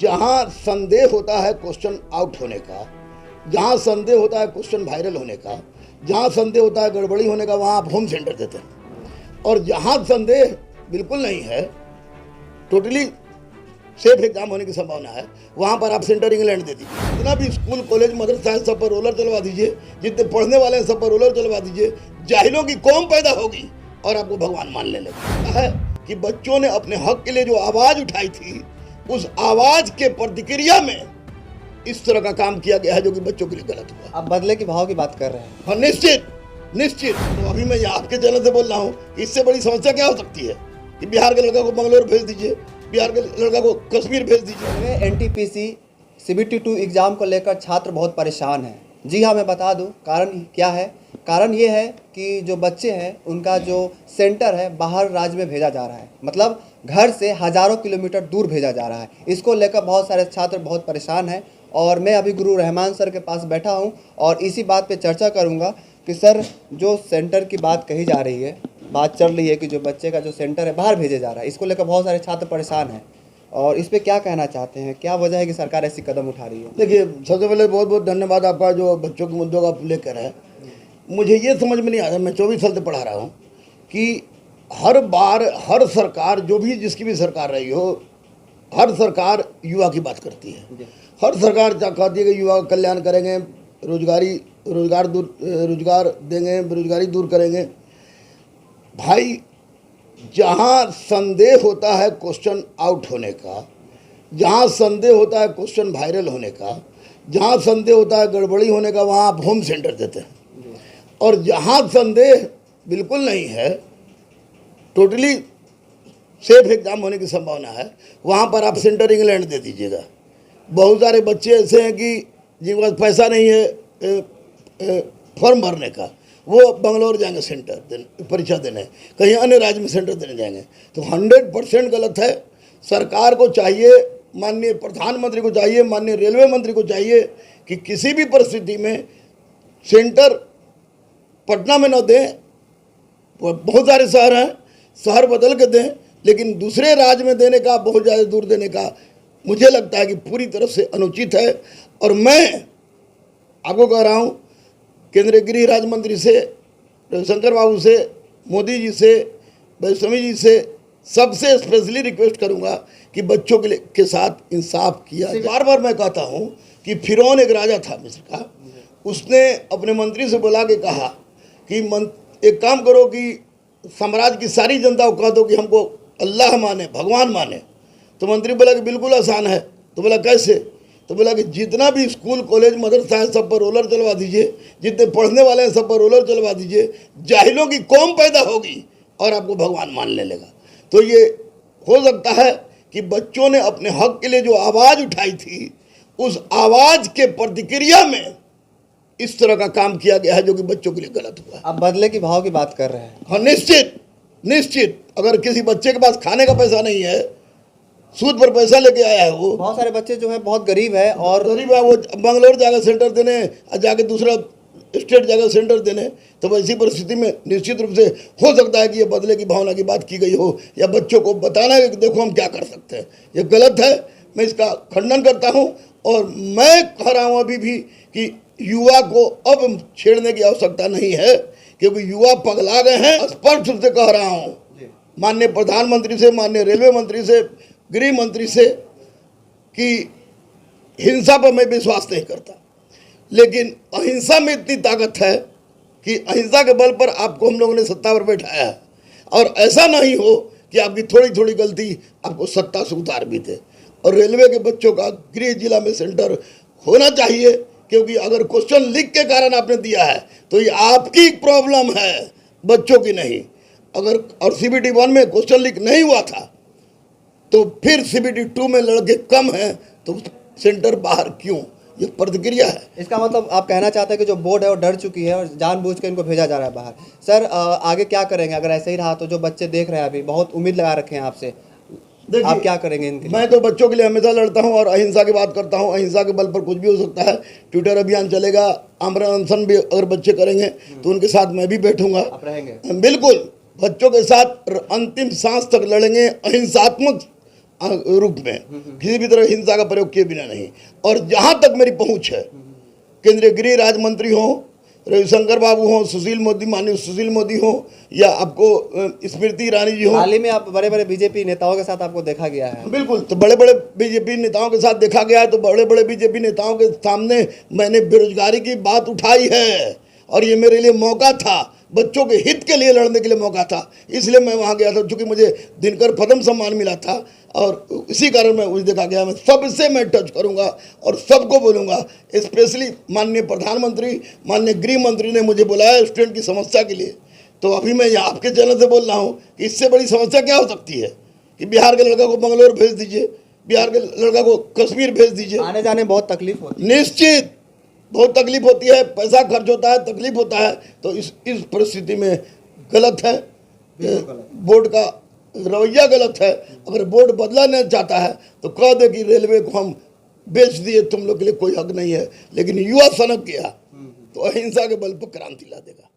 जहां संदेह होता है क्वेश्चन आउट होने का, जहां संदेह होता है क्वेश्चन वायरल होने का, जहां संदेह होता है गड़बड़ी होने का, वहां आप होम सेंटर देते हैं। और जहां संदेह बिल्कुल नहीं है, टोटली सेफ एग्जाम होने की संभावना है, वहां पर आप सेंटर इंग्लैंड दे दीजिए। जितना भी स्कूल कॉलेज मदरसा है सब पर रोलर चलवा दीजिए, जितने पढ़ने वाले हैं सब पर रोलर चलवा दीजिए। जाहिलों की कौम पैदा होगी और आपको भगवान मान लेने लगेगा। है कि बच्चों ने अपने हक के लिए जो आवाज उठाई थी, उस आवाज के प्रतिक्रिया में इस तरह का काम किया गया है जो कि बच्चों के लिए गलत हुआ। आप बदले के भाव की बात कर रहे हैं। हाँ, निश्चित। तो अभी मैं आपके चैनल से बोल रहा हूँ, इससे बड़ी समस्या क्या हो सकती है कि बिहार के लड़का को बंगलोर भेज दीजिए, बिहार के लड़का को कश्मीर भेज दीजिए। एनटीपीसी CBT 2 एग्ज़ाम को लेकर छात्र बहुत परेशान हैं। जी हाँ, मैं बता दूं कारण क्या है। कारण ये है कि जो बच्चे हैं उनका जो सेंटर है बाहर राज्य में भेजा जा रहा है, मतलब घर से हज़ारों किलोमीटर दूर भेजा जा रहा है। इसको लेकर बहुत सारे छात्र बहुत परेशान हैं और मैं अभी गुरु रहमान सर के पास बैठा हूं और इसी बात पे चर्चा करूंगा कि सर, जो सेंटर की बात कही जा रही है, बात चल रही है कि जो बच्चे का जो सेंटर है बाहर भेजे जा रहा है, इसको लेकर बहुत सारे छात्र परेशान हैं और इस पर क्या कहना चाहते हैं? क्या वजह है कि सरकार ऐसी कदम उठा रही है? देखिए, सबसे पहले बहुत बहुत धन्यवाद आपका जो बच्चों के मुद्दों का लेकर है। मुझे ये समझ में नहीं आता, मैं 24 साल से पढ़ा रहा हूँ कि हर बार हर सरकार, जो भी जिसकी भी सरकार रही हो, हर सरकार युवा की बात करती है। हर सरकार कहती है कि युवा का कल्याण करेंगे, रोजगार देंगे, बेरोजगारी दूर करेंगे। भाई, जहाँ संदेह होता है क्वेश्चन आउट होने का, जहाँ संदेह होता है क्वेश्चन वायरल होने का, जहाँ संदेह होता है गड़बड़ी होने का, वहाँ आप होम सेंटर देते हैं। और जहाँ संदेह बिल्कुल नहीं है, टोटली सेफ एग्जाम होने की संभावना है, वहाँ पर आप सेंटर इंग्लैंड दे दीजिएगा। बहुत सारे बच्चे ऐसे हैं कि जिनके पास पैसा नहीं है फॉर्म भरने का, वो बंगलोर जाएंगे सेंटर परीक्षा देने, कहीं अन्य राज्य में सेंटर देने जाएंगे। तो 100% गलत है। सरकार को चाहिए, माननीय प्रधानमंत्री को चाहिए, माननीय रेलवे मंत्री को चाहिए कि किसी भी परिस्थिति में सेंटर पटना में न दें। बहुत सारे शहर हैं, शहर बदल के दें, लेकिन दूसरे राज्य में देने का, बहुत ज़्यादा दूर देने का, मुझे लगता है कि पूरी तरफ से अनुचित है। और मैं आपको कह रहा हूँ, केंद्रीय गृह राज्य मंत्री से, रविशंकर बाबू से, मोदी जी से, वैष्णवी जी से, सबसे स्पेशली रिक्वेस्ट करूँगा कि बच्चों के साथ इंसाफ किया। बार बार मैं कहता हूँ कि फिरौन एक राजा था मिस्र का, उसने अपने मंत्री से बुला के कहा कि एक काम करो कि साम्राज्य की सारी जनता को कह दो कि हमको अल्लाह माने, भगवान माने। तो मंत्री बोला कि बिल्कुल आसान है। तो बोला कैसे? तो बोला कि जितना भी स्कूल कॉलेज मदरसा है सब पर रोलर चलवा दीजिए, जितने पढ़ने वाले हैं सब पर रोलर चलवा दीजिए। जाहिलों की कौम पैदा होगी और आपको भगवान मानने लगेगा। तो ये हो सकता है कि बच्चों ने अपने हक के लिए जो आवाज़ उठाई थी, उस आवाज़ के प्रतिक्रिया में इस तरह का काम किया गया है जो कि बच्चों के लिए गलत हुआ। आप बदले के भाव की बात कर रहे हैं। हाँ, निश्चित। अगर किसी बच्चे के पास खाने का पैसा नहीं है, सूद पर पैसा लेके आया है, वो बहुत सारे बच्चे जो है बहुत गरीब है और गरीब है, वो बंगलोर जाकर सेंटर देने, जाके दूसरा स्टेट जाकर सेंटर देने। तो ऐसी परिस्थिति में निश्चित रूप से हो सकता है कि ये बदले की भावना की बात की गई हो, या बच्चों को बताना है कि देखो हम क्या कर सकते हैं। ये गलत है, मैं इसका खंडन करता हूँ। और मैं कह रहा हूँ अभी भी कि युवा को अब छेड़ने की आवश्यकता नहीं है, क्योंकि युवा पगला गए हैं। स्पष्ट रूप से कह रहा हूँ माननीय प्रधानमंत्री से, माननीय रेलवे मंत्री से, गृह मंत्री से, कि हिंसा पर मैं विश्वास नहीं करता, लेकिन अहिंसा में इतनी ताकत है कि अहिंसा के बल पर आपको हम लोगों ने सत्ता पर बैठाया है। और ऐसा नहीं हो कि आपकी थोड़ी थोड़ी गलती आपको सत्ता से उतार भी दे। और रेलवे के बच्चों का गृह जिला में सेंटर होना चाहिए, क्योंकि अगर क्वेश्चन लीक के कारण आपने दिया है तो ये आपकी प्रॉब्लम है, बच्चों की नहीं। अगर और CBT 1 में क्वेश्चन लीक नहीं हुआ था, तो फिर CBT 2 में लड़के कम हैं, तो सेंटर बाहर क्यों? ये प्रतिक्रिया है। इसका मतलब आप कहना चाहते हैं कि जो बोर्ड है वो डर चुकी है और जानबूझ के इनको भेजा जा रहा है बाहर। सर, आगे क्या करेंगे अगर ऐसे ही रहा तो? जो बच्चे देख रहे हैं अभी बहुत उम्मीद लगा रखे हैं आपसे, आप क्या करेंगे इनके लिए? मैं तो बच्चों के लिए हमेशा लड़ता हूं और अहिंसा की बात करता हूं। अहिंसा के बल पर कुछ भी हो सकता है। ट्विटर अभियान चलेगा, आमरण अनशन भी अगर बच्चे करेंगे तो उनके साथ मैं भी बैठूंगा। आप रहेंगे? बिल्कुल, बच्चों के साथ अंतिम सांस तक लड़ेंगे, अहिंसात्मक रूप में, किसी भी तरह हिंसा का प्रयोग किए बिना नहीं। और जहाँ तक मेरी पहुँच है, केंद्रीय गृह राज्य मंत्री हों, रविशंकर बाबू हों, सुशील मोदी, माननीय सुशील मोदी हों, या आपको स्मृति ईरानी जी हों। हाल ही में आप बड़े बड़े बीजेपी नेताओं के साथ आपको देखा गया है। बिल्कुल, तो बड़े बड़े बीजेपी नेताओं के साथ देखा गया है, तो बड़े बड़े बीजेपी नेताओं के सामने मैंने बेरोजगारी की बात उठाई है, और ये मेरे लिए मौका था, बच्चों के हित के लिए लड़ने के लिए मौका था, इसलिए मैं वहाँ गया था। चूँकि मुझे दिनकर पद्म सम्मान मिला था, और इसी कारण मैं उसे देखा गया। मैं सबसे मैं टच करूँगा और सबको बोलूँगा। स्पेशली माननीय प्रधानमंत्री, माननीय गृह मंत्री ने मुझे बुलाया स्टूडेंट की समस्या के लिए, तो अभी मैं यहाँ आपके चैनल से बोल रहा हूँ कि इससे बड़ी समस्या क्या हो सकती है कि बिहार के लड़का को बंगलोर भेज दीजिए, बिहार के लड़का को कश्मीर भेज दीजिए। आने जाने में बहुत तकलीफ होती है। निश्चित बहुत तकलीफ होती है, पैसा खर्च होता है, तकलीफ होता है। तो इस परिस्थिति में गलत है, बोर्ड का रवैया गलत है। अगर बोर्ड बदलाना चाहता है तो कह दे कि रेलवे को हम बेच दिए, तुम लोग के लिए कोई हक नहीं है। लेकिन युवा सनक गया तो अहिंसा के बल पर क्रांति ला देगा।